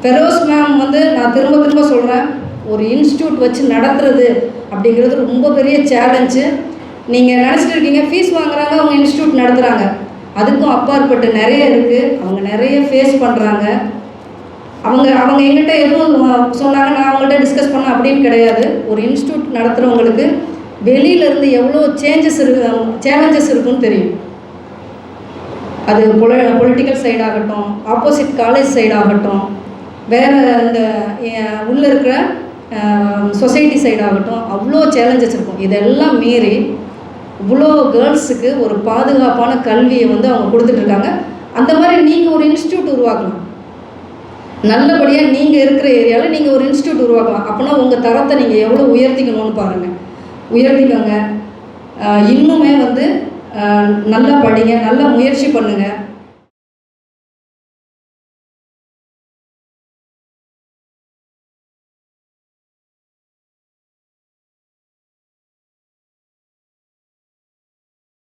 Feroz ma'am வந்து நான் திரும்ப திரும்ப சொல்கிறேன், ஒரு இன்ஸ்டியூட் வச்சு நடத்துறது அப்படிங்கிறது ரொம்ப பெரிய சேலஞ்சு. நீங்கள் நினச்சிட்டு இருக்கீங்க ஃபீஸ் வாங்குறாங்க, அவங்க இன்ஸ்டியூட் நடத்துகிறாங்க. அதுக்கும் அப்பாற்பட்டு நிறைய இருக்குது. அவங்க நிறைய ஃபேஸ் பண்ணுறாங்க. அவங்க எங்கிட்ட எதுவும் சொன்னாங்க, நான் அவங்கள்ட்ட டிஸ்கஸ் பண்ணேன் அப்படின்னு கிடையாது. ஒரு இன்ஸ்டியூட் நடத்துகிறவங்களுக்கு வெளியிலேருந்து எவ்வளோ சேலஞ்சஸ் இருக்குன்னு தெரியும். அது பொலிட்டிக்கல் சைடாகட்டும், ஆப்போசிட் காலேஜ் சைடாகட்டும், வேறு இந்த உள்ளே இருக்கிற சொசைட்டி சைடாகட்டும், அவ்வளோ சேலஞ்சஸ் இருக்கும். இதெல்லாம் மீறி இவ்வளோ கேர்ள்ஸுக்கு ஒரு பாதுகாப்பான கல்வியை வந்து அவங்க கொடுத்துட்ருக்காங்க. அந்த மாதிரி நீங்கள் ஒரு இன்ஸ்டியூட் உருவாக்கலாம். நல்லபடியாக நீங்கள் இருக்கிற ஏரியாவில் நீங்கள் ஒரு இன்ஸ்டியூட் உருவாக்கலாம். அப்படின்னா உங்கள் தரத்தை நீங்கள் எவ்வளோ உயர்த்திக்கணும்னு பாருங்கள். உயர்த்திக்கோங்க. இன்னுமே வந்து நல்லா படிங்க, நல்லா முயற்சி பண்ணுங்கள்.